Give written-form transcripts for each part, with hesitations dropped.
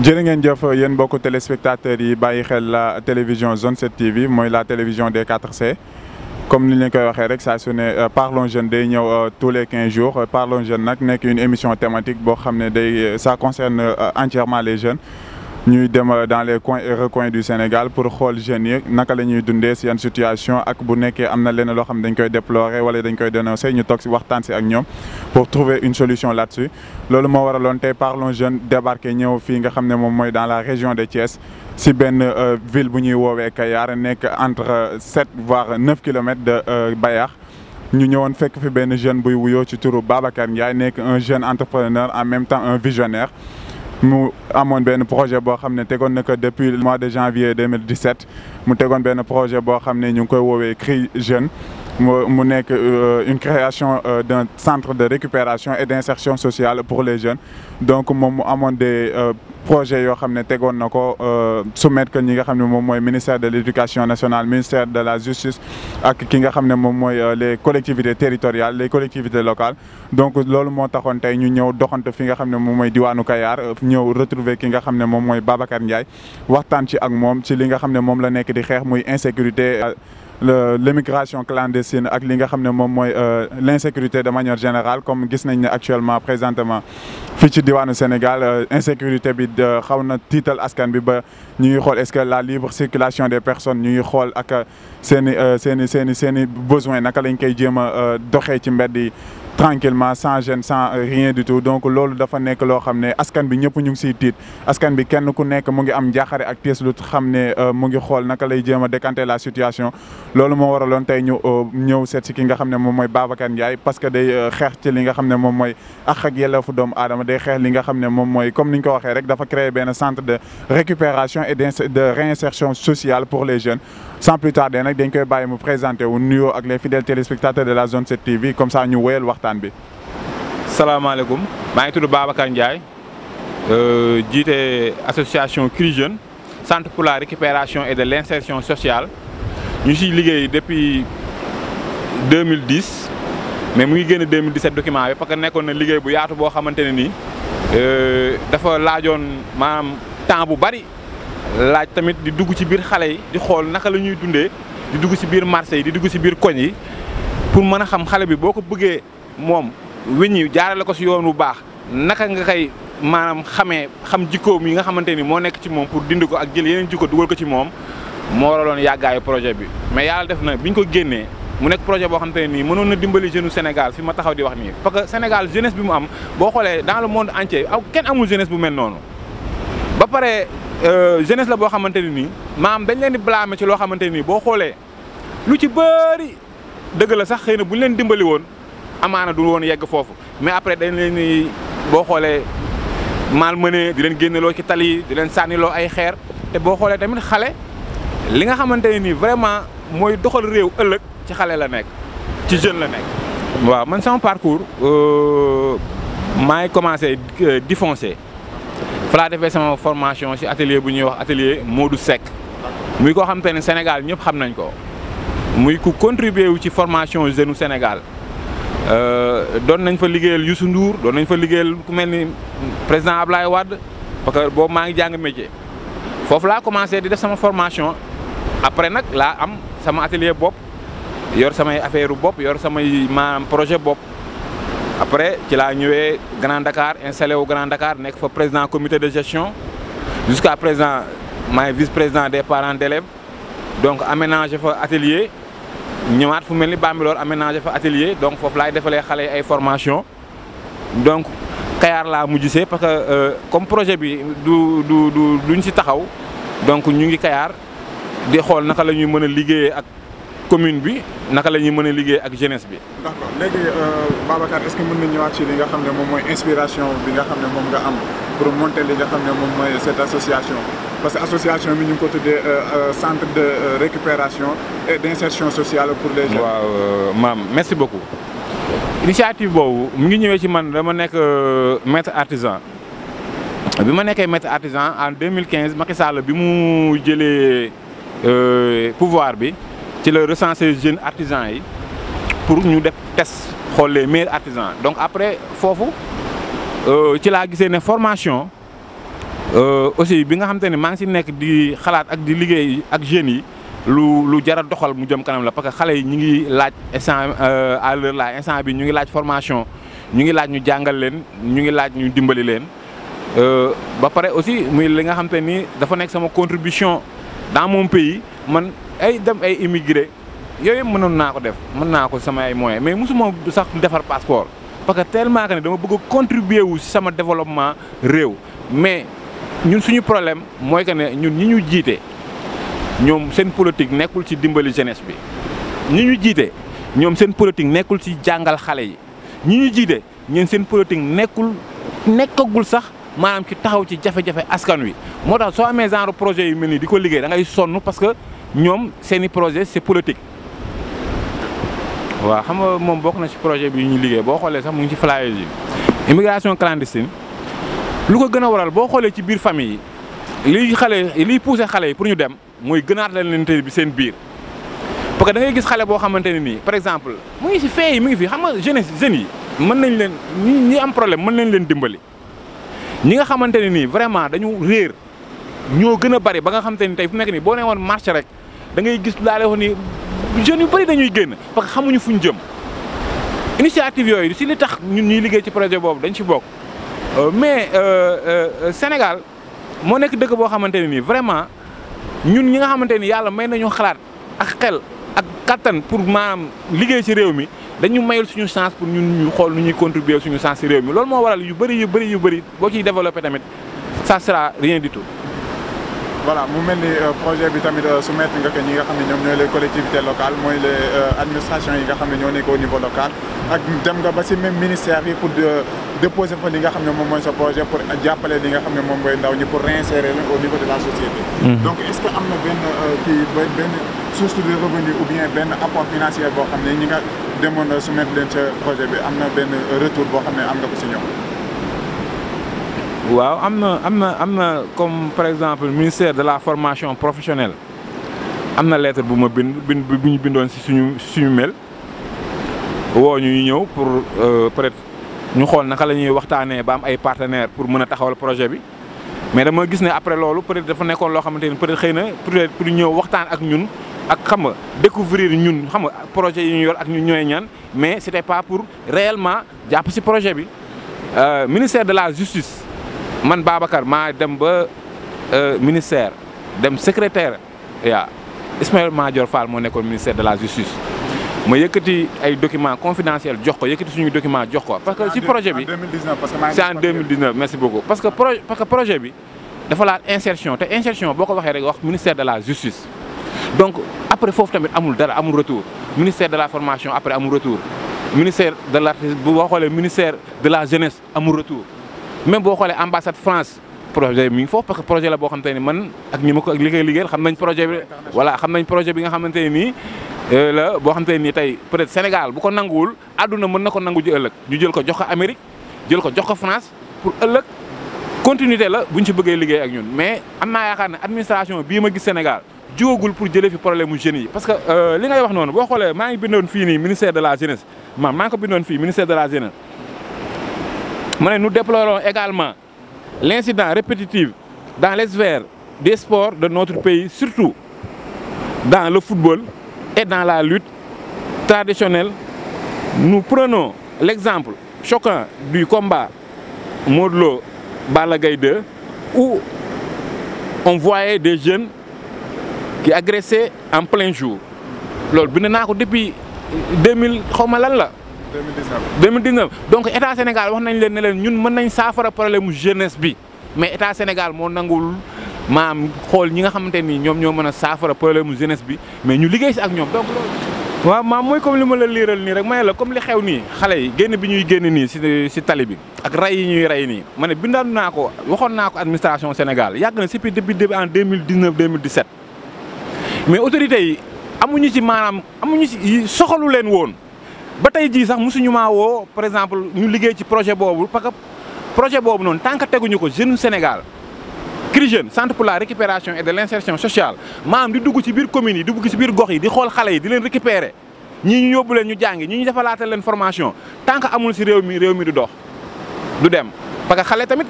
jërë ngeen jëf yéen mbokku téléspectateurs yi bàyyi xel la télévision Zone 7 TV mooy la télévision des 4C comme ni ñu leen koy waxee rek saa su ne Parlons Jeunes day ñëw tous les 15 jours Parlons Jeunes nag nekk une émission thématique boo xam ne day ça concerne entièrement les jeunes ñuy dem dans les coins et recoins du Sénégal pour xool jeunes yi naka la ñuy dundee si yan situation ak bu nekkee am na leneen loo xam ne dañ koy déplorer wala dañ koy dénoncer ñu toog si waxtaan si ak ñoom pour trouver une solution là-dessus. loolu moo waraloon tey Parlons Jeunes débarqué ñëw fii nga xam ne moom mooy dans la région de Thiès si benn ville bu ñuy woowee Kayar nekk entre 7 voire 9 kilomètres de Bayakh. ñu ñëwoon fekk fi benn jeune buy wuyoo ci turu Babacar Ndiaye nekk un jeune entrepreneur en même temps un visionnaire. mu amoon benn projet boo xam ne tegoon na ko depuis le mois de janvier 2017 mu tegoon benn projet boo xam ne ñu ngi koy woowee CRI Jeune mu nekk une création d'un centre de récupération et d'insertion sociale pour les jeunes donc moom mu amoon des projets yoo xam ne tegoon na ko soumettre que ñi nga xam ne moom mooy ministère de l'éducation nationale ministère de la justice ak ki nga xam ne moom mooy les collectivités territoriales les collectivités locales donc loolu moo taxoon tey ñu ñëw doxante fi nga xam ne moom mooy diwaanu Kayar ñëw retrouver ki nga xam ne moom mooy Babacar Ndiaye waxtaan ci ak moom ci li nga xam ne moom la nekk di xeex muy insécurité l'immigration clandestine ak li nga xam ne moom mooy l'insécurité de manière générale comme gis nañ ne actuellement présentement fii ci diwaanu Sénégal insécurité bi xaw na tiital askan bi ba ñu ngi xool est-ce que la libre circulation des personnes ñu ngi xool ak seen i besoin naka lañ koy jéem a doxee ci mbedd yi tranquillement sans gêne sans rien du tout donc loolu dafa nekk loo xam ne askan bi ñëpp ñu ngi siy tiit askan bi kenn ku nekk mu ngi am njaaxare ak tiis lu xam ne mu ngi xool naka lay jéem a décanter la situation loolu moo waraloon tey ñu ñëw seet si ki nga xam ne moom mooy Babacar Ndiaye parce que day xeex ci li nga xam ne moom mooy àq ak yelleefu doomu aadama day xeex li nga xam ne moom mooy comme ni ñu ko waxee rek dafa créer benn centre de récupération et de réinsertion sociale pour les jeunes sans plus tarder nag dañ koy bàyyi mu présenté wu nuyoo ak les fidèles téléspectateurs de la Zone 7 TV comme ça ñu wéyal waxtaan bi. salaamaaleykum maa ngi tudd Babacar Ndiaye jiite association CRI Jeune centre pour la récupération et de l'insertion sociale ñu siy liggéey depuis 2010 mais mu ngi génn 2017 document bi parce que nekkoon na liggéey bu yaatu boo xamante ne nii dafa laajoon maanaam temps bu bari. laaj tamit di dugg ci biir xale yi di xool naka la ñuy dundee di dugg ci biir marché yi di dugg ci biir koñ yi pour mën a xam xale bi boo ko bëggee moom weññi jaarale ko ci yoon bu baax naka nga koy maanaam xam jikkoom yi nga xamante ni moo nekk ci moom pour dindi ko ak jël yeneen jikko dugal ko ci moom moo waraloon yàggaayu projet bi. mais yàlla def na bi ñu ko génnee mu nekk projet boo xamante ne nii mënoon na dimbali jeune Sénégal fi ma taxaw di wax nii parce que Sénégal jeunesse bi mu am boo xoolee dans le monde entier kenn amul jeunesse bu mel noonu ba pare. jeunesse la boo xamante ne nii maam dañ leen di blâmer ci loo xamante ne nii boo xoolee lu ci bëri dëgg la sax xëy na bu ñu leen dimbali woon amaana du woon yegg foofu mais après dañ leen ni boo xoolee malmené di leen génneloo ci tali yi di leen sànniloo ay xeer te boo xoolee tamit xale li nga xamante ne nii vraiment mooy doxal réew ëllëg ci xale la nekk ci jeune la nekk. waaw man sama parcours maa ngi commencé di foncer. falaa defee sama formation ci atelier bu ñuy wax atelier Modou Seck muy koo xamante ne Sénégal ñëpp xam nañ ko muy ku contribuer wu ci formation jeune u Sénégal doon nañ fa liggéeyal Youssou Ndour doon nañ fa liggéeyal ku mel ni président Ablaye Wade parce que boobu maa ngi jàng métier foofu laa commencé di def sama formation après nag laa am sama atelier bopp yor samay affaire bopp yor samay maanaam projet bopp. après ci laa ñëwee Grand Dakar installé wu Grand Dakar nekk fa président comité de gestion jusqu'à présent maay vice-président des parents d'élèves donc aménagé fa atelier ñëwaat fu mel ni Bambilor aménagé fa atelier donc foofu laay defalee xale yi ay formation donc Kayar laa mujjisee parce que comme projet bi duñ ci taxaw donc ñu ngi Kayar di xool naka la ñuy mën a liggéeyee ak commune bi naka la ñuy mën a liggéey ak jeunesse bi. d'accord léegi Babacar est-ce que mën na ñëwaat ci li nga xam ne moom mooy inspiration bi nga xam ne moom nga am pour monter li nga xam ne moom mooy cette association parce que association bi ñu ngi ko tuddee centre de récupération et d'insertion sociale pour les jeunes. waaw maam merci beaucoup. initiative boobu mu ngi ñëwee ci man dama nekk maître artisan bi ma nekkee maître artisan en 2015 Macky Sall bi mu jëlee pouvoir bi. ci la recenser jeunes artisans yi pour ñu def test xool les meilleurs artisans donc après foofu ci laa gisee ne formation aussi bi nga xamante ne maa ngi si nekk di xalaat ak di liggéey ak jeunes yi lu jar a doxal mu jëm kanam la parce que xale yi ñu ngi laaj instant à l'heure là instant bi ñu ngi laaj formation ñu ngi laaj ñu jàngal leen ñu ngi laaj ñu dimbali leen ba pare aussi muy li nga xamante ni dafa nekk sama contribution dans mon pays man ay dem ay immigré yooyu yëpp mënoon naa ko def mën naa ko sama ay moyens mais mosuma sax defar passeport parce que tellement que ne dama bëgg a contribuer wu si sama développement réew mais ñun suñu problème mooy que ne ñun ñi ñu jiite ñoom seen politique nekkul ci dimbali jeunesse bi ñi ñu jiite ñoom seen politique nekkul ci jàngal xale yi ñi ñu jiite ñeen seen politique nekkagul sax maanaam ci taxaw ci jafe-jafe askan wi moo tax soo amee genre projet yu mel nii di ko liggéey da ngay sonn parce que ñoom seeni projet c'est politique. waaw xam nga moom bokk na ci projet bi ñu liggéey boo xoolee sax mu ngi ci flyer yi immigration clandestine lu ko gën a waral boo xoolee ci biir famille yi liy pousser xale yi pour ñu dem mooy gënaat leen bi seen biir. parce que da ngay gis xale boo xamante ne nii par exemple mu ngi ci fee yi mu ngi fi xam nga jeunes yi mën nañ leen ñi am problème mën nañ leen dimbali ñi nga xamante ne nii vraiment dañu réer ñoo gën a bari ba nga xamante ni tey fu nekk nii boo nee woon marché rek da ngay gis laale woon ni jeunes yu bari dañuy génn parce que xamuñu fuñ jëm initiative yooyu si li tax ñun ñuy liggéey ci projet boobu dañ ci bokk mais Sénégal moo nekk dëkk boo xamante ne nii vraiment ñun ñi nga xamante ni yàlla may nañu xalaat ak xel ak kattan pour maanaam liggéey ci réew mi dañu mayul suñu chance pour ñun ñu xool nu ñuy contribuer suñu chance ci réew mi loolu moo waral yu bëri boo ciy développé tamit ça sera rien du tout. voilà mu mel ni projet bi tamit soumettre nga ko ñi nga xam ne ñoom ñooy les collectivités locales mooy les administrations yi nga xam ne ñoo nekk au niveau local ak dem nga ba ci même ministère yi pour déposer fa li nga xam ne moom mooy sa projet pour jàppale li nga xam ne moom mooy ndaw ñi pour réinsérer leen au niveau de la société. donc est-ce que am na benn source de revenu ou bien benn apport financier boo xam ne ñi nga demoon soumettre leen ca projet bi am na benn retour boo xam ne am nga ko ci ñoom. waaw am na comme par exemple ministère de la formation professionnelle am na lettre bu ma bu ñu bindoon ci suñu mail woo ñu ñëw pour peut-être ñu xool naka la ñuy waxtaanee ba am ay partenaires pour mën a taxawal projet bi mais dama gis ne après loolu peut-être dafa nekkoon loo xamante ni peut-être xëy na peut-être pour ñëw waxtaan ak ñun ak xam nga découvrir ñun xam nga projet yi ñu yor ak ñun ñooy ñan mais c'était pas pour réellement jàpp ci projet bi ministère de la justice. man Babacar maa dem ba ministère dem secrétaire yaa Ismaïla Madior Fall moo nekkoon ministère de la justice ma yëkkati ay documents confidentiels jox ko yëkkati suñuy documents jox ko parce que ci projet bi c'est en 2019 merci beaucoup parce que projet bi dafa laal insertion te insertion boo ko waxee rek wax ministère de la justice donc après foofu tamit amul dara amul retour ministère de la formation après amul retour ministère de l'artisanat bu boo xoolee ministère de la jeunesse amul retour même boo xoolee ambassade France projet mi ngi foofu parce que projet la boo xamante ne man ak ñi ma ko liggéeyal xam nañ projet bi voilà xam nañ projet bi nga xamante ne nii la boo xamante ne nii tey peut-être Sénégal bu ko nanguwul àdduna mën na ko nangu ji ëllëg ñu jël ko jox ko Amérique jël ko jox ko France pour ëllëg continuité la buñ ci bëggee liggéey ak ñun mais am naa yaakaar ne administration bii ma gis Sénégal jógagul pour jëlee fi problème mu jeunes yi parce que li ngay wax noonu boo xoolee maa ngi bindoon fii nii ministère de la jeunesse maa ngi ko bindoon fii ministère de la jeunesse. Nous déplorons également l'incident répétitif dans les sphères des sports de notre pays, surtout dans le football et dans la lutte traditionnelle. Nous prenons l'exemple choquant du combat Modou Lo Balla Gaye 2 où on voyait des jeunes qui agressaient en plein jour. Loolu bind naa ko depuis 2000 xaw ma lan la. 2019 donc état Sénégal wax nañ leen ne leen ñun mën nañ saafara problème mu jeunesse bi mais état Sénégal moo nangul maam xool ñi nga xamante ni ñoom ñoo mën a saafara problème mu jeunesse bi mais ñu liggéey si ak ñoom donc loolu. waaw maam mooy comme li ma la liiral nii rek ma ne la comme li xew nii xale yi génn bi ñuy génn nii si tali bi ak rey yi ñuy rey nii ma ne bindaan naa ko waxoon naa ko administration Sénégal yàgg na depuis en 2019 2017 mais autorités yi amuñu ci maanaam amuñu ci soxalu leen woon. ba tey jii sax mosuñu maa woo par exemple ñu liggéey ci projet boobu parce que projet boobu noonu tant que teguñu ko jeune Sénégal CRI Jeunes centre pour la récupération et de l'insertion sociale maanaam di dugg ci biir communes yi di dugg ci biir gox yi di xool xale yi di leen récupérer ñii ñu yóbbu leen ñu jàngi ñii ñu defalaatal leen formation tant que amul ci réew mi du dox du dem parce que xale tamit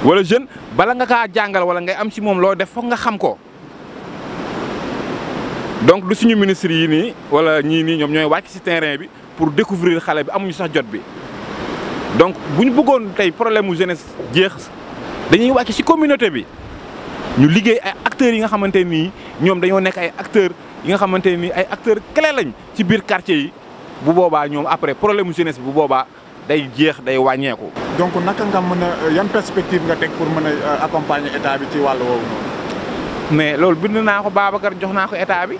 wala jeune bala nga kaa jàngal wala ngay am ci moom loo def foog nga xam ko donc du suñu ministre yi nii wala ñii nii ñoom ñooy wàcc ci terrain bi pour découvrir xale bi amuñu sax jot bi donc bu ñu bëggoon tey problème mu jeunesse jeex dañuy wàcc ci communauté bi ñu liggéey ay acteurs yi nga xamante nii ñoom dañoo nekk ay acteurs yi nga xamante ni ay acteurs clés lañ ci biir quartier yi bu boobaa ñoom après problème mu jeunesse bi bu boobaa day jeex day wàññeeku. donc naka nga mën a yan perspective nga teg pour mën a accompagner état bi ci wàllu woowu noonu. mais loolu bind naa ko Babacar jox naa ko état bi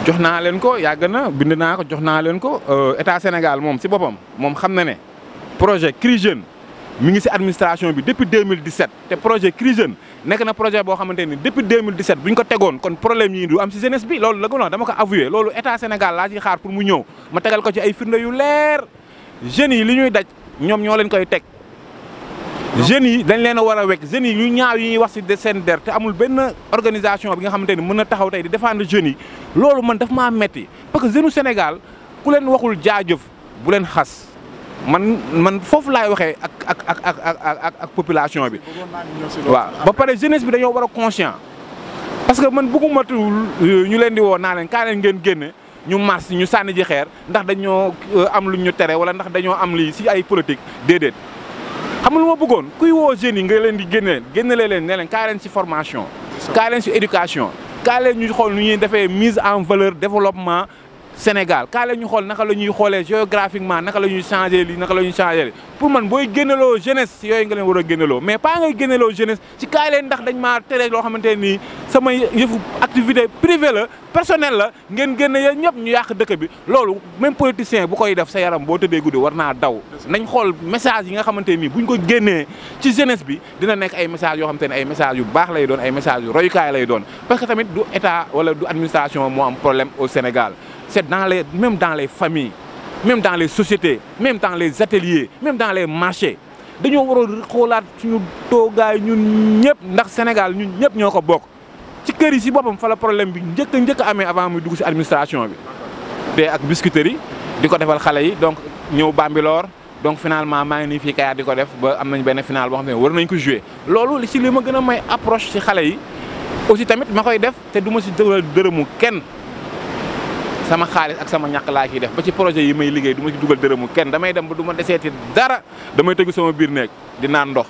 jox naa leen ko yàgg na bind naa ko jox naa leen ko état Sénégal moom si boppam moom xam na ne projet Cri Jeune mi ngi si administration bi depuis 2017 te projet Cri Jeune nekk na projet boo xamante ni depuis 2017 bu ñu ko tegoon kon problème yi du am si jeunesse bi loolu la ko dama ko avoué loolu état Sénégal laa ciy xaar pour mu ñëw ma tegal ko ci ay firnde yu leer jeunes yi li ñuy daj ñoom ñoo leen koy teg. jeunes yi dañ leen a war a wekk jeunes yi ñu ñaaw yi ñuy wax si seen der te amul benn organisation bi nga xamante ni mën na taxaw tey di défendre jeunes yi loolu man daf maa metti parce que jeune Sénégal ku leen waxul jaajëf bu leen xas man foofu laay waxee ak population bi. waaw ba pare jeunesse bi dañoo war a conscient parce que man bëggumatul ñu leen di woo naa leen kaa leen ngeen génne ñu mars ñu sànni ji xeer ndax dañoo am lu ñu tere wala ndax dañoo am lii si ay politique déedéet. xam nga lu ma bëggoon kuy woo jeunes yi nga leen di génne leen ne leen kaa leen ci formation kaa leen ci éducation kaa leen ñu xool nu ñuy defee mise en valeur développement Sénégal kaa leen ñu xool naka la ñuy xoolee géographiquement naka la ñuy changé lii naka la ñuy changé lii pour man booy génneloo jeunesse yooyu nga leen war a génneloo mais pas ngay génneloo jeunesse ci kaa leen ndax dañ maa tere loo xamante nii sama yëfu activité privée la personnelle la ngeen génne yéen ñëpp ñu yàq dëkk bi loolu même politicien bu koy def sa yaram boo tëddee guddi war naa daw nañ xool message yi nga xamante nii buñ ko génnee ci jeunesse bi dina nekk ay message yoo xamante ne ay message yu baax lay doon ay message yu royukaay lay doon parce que tamit du état wala du administration moo am problème au Sénégal c'est même dans les familles même dans les sociétés même dans les ateliers même dans les marchés dañoo war a xoolaat suñu toogaay ñun ñëpp ndax Sénégal ñun ñëpp ñoo ko bokk ci kër yi si boppam fa la problème bi njëkk a amee avant muy dugg si administration bi te ak biscuiterie di ko defal xale yi donc ñëw Bambilor donc finalement maa ngi nii fii Kayar di ko def ba am nañ benn final boo xam ne war nañ ko jouer loolu si li ma gën a may approche si xale yi aussi tamit ma koy def te du ma si dërëmu kenn sama xaalis ak sama ñàkk laa ciy def ba ci projet yi may liggéey du ma ci dugal dërëmu kenn damay dem ba du ma deseeti dara damay tëgg sama biir néeg di naan ndox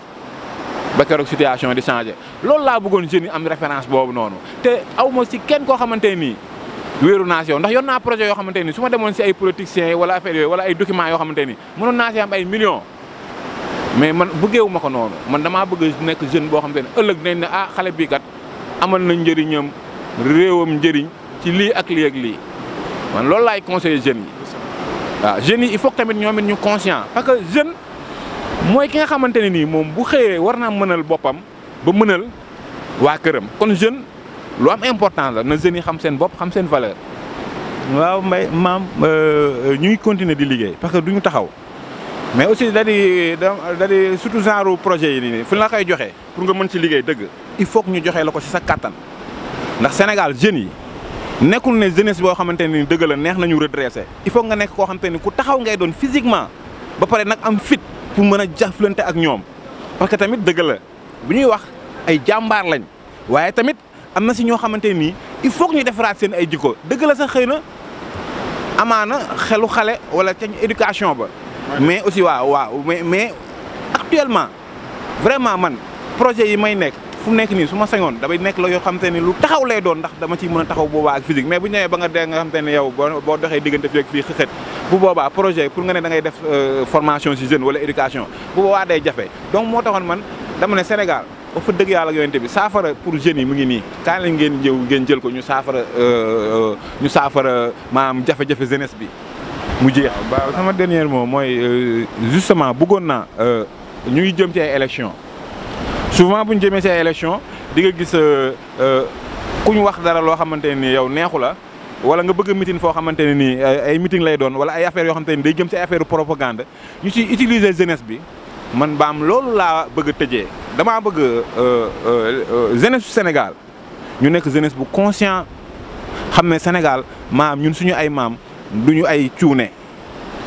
ba keroog situation di changé loolu laa bëggoon jeunes yi am référence boobu noonu te aw ma si kenn koo xamante nii wéeru naa si yow ndax yor naa projet yoo xamante nii su ma demoon si ay politiciens wala affaire yooyu wala ay documents yoo xamante nii mënoon naa si am ay millions mais man bëggeewu ma ko noonu man damaa bëgg nekk jeune boo xamante ne ëllëg dinañ ne ah xale bii kat amal na njëriñam réewam njëriñ ci lii ak lii ak lii man loolu laay conseiller jeunes yi waaw jeunes yi il faut que tamit ñoom it ñu conscient parce que jeune mooy ki nga xamante ne nii moom bu xëyee war naa mënal boppam ba mënal waa këram kon jeune lu am important la na jeunes yi xam seen bopp xam seen valeur. waaw mbay maam ñuy continuer di liggéey parce que duñu taxaw mais aussi da di surtout genre projet yi nii fu la koy joxe pour nga mën ci liggéey dëgg il faut que ñu joxe la ko ci sa kattan ndax Sénégal jeunes yi. nekkul ne jeunesse boo xamante ni dëgg la neex nañu redressé il faut nga nekk koo xamante ni ku taxaw ngay doon physiquement ba pare nag am fit pour mën a jaflante ak ñoom parce que tamit dëgg la bu ñuy wax ay jàmbaar lañ waaye tamit am na si ñoo xamante nii il faut que ñu defaraat seen ay jikko dëgg la sax xëy na amaana xelu xale wala ca éducation ba mais aussi waaw mais actuellement vraiment man projet yi may nekk fu nekk nii su ma sañoon damay nekk la yoo xamante ni lu taxaw lay doon ndax dama ciy mën a taxaw boobaa ak physique mais bu ñëwee ba nga dee nga xamante ne yow boo doxee diggante fii ak fii xëxët bu boobaa projet pour nga ne da ngay def formation ci jeune wala éducation bu boobaa day jafe donc moo taxoon man dama ne Sénégal ba fa dëgg yàlla ak yonente bi saafara pour jeunes yi mu ngi nii kaa lañ ngeen jël ko ñu saafara maanaam jafe-jafe jeunesse bi mu jeex. waaw sama dernier mot mooy justement bëggoon naa ñu ngi jëm ci ay élections souvent bu ñu jëmee ci ay élections di nga gis ku ñu wax dara loo xamante ne nii yow neexu la wala nga bëgg a meeting foo xamante ne nii ay meeting lay doon wala ay affaires yoo xamante ne day jëm ci ay affaire propagande ñu ciy utiliser jeunesse bi man baam loolu laa bëgg a tëjee damaa bëgg jeunesse su Sénégal ñu nekk jeunesse bu conscient xam ne Sénégal maam ñun suñu ay maam duñu ay cuune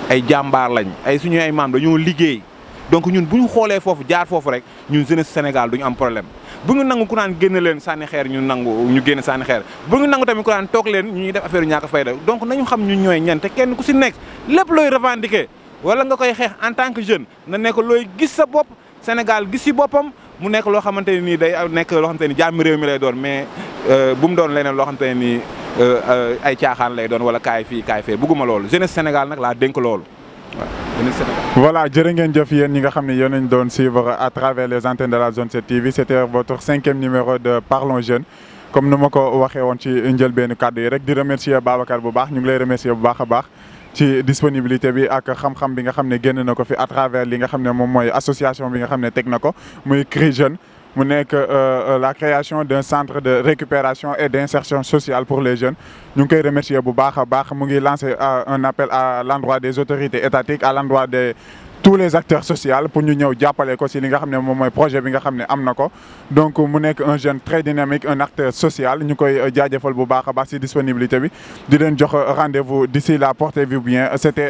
ay jàmbaar lañ ay suñu ay maam dañoo liggéey donc ñun bu ñu xoolee foofu jaar foofu rek ñun jeunesse Sénégal duñu am problème bu ñu nangu ku naan génn leen sànni xeer ñu génn sànni xeer bu ñu nangu tamit ku naan toog leen ñuy def affaire yu ñàkk fayda donc nañu xam ñun ñooy ñan te kenn ku si nekk lépp looy revendiquer wala nga koy xeex en tant que jeune na nekk looy gis sa bopp Sénégal gis si boppam mu nekk loo xamante ne nii day nekk loo xamante ni jàmmi réew mi lay doon mais bu mu doon leneen loo xamante ne nii ay caaxaan lay doon wala kaay fii kaay fee bëgguma loolu jeunesse Sénégal nag laa dénk loolu waaw jeunesse Sénégal. Voilà jërë ngeen jëf yéen ñi nga xam ne yéen nañ doon suivre à travers les antennes de la Zone 7 TV c'était votre 5e numéro de Parlons Jeunes comme ni ma ko waxee woon ci njëlbeenu kàddu yi rek di remercier Babacar bu baax ñu ngi lay remercier bu baax a baax. ci disponibilité bi ak xam-xam bi nga xam ne génn na ko fi à travers li nga xam ne moom mooy association bi nga xam ne teg na ko muy CRI Jeunes mu nekk la création d'un centre de récupération et d'insertion sociale pour les jeunes ñu ngi koy remercier bu baax a baax mu ngi lancer un appel à l'endroit des autorités étatiques à l'endroit des tous les acteurs sociaux pour ñu ñëw jàppale ko si li nga xam ne moom mooy projet bi nga xam ne am na ko donc mu nekk un jeune très dynamique un acteur social ñu koy jaajëfal bu baax a baax si disponibilité bi di leen jox rendez-vous d'ici là portez-vous bien c'était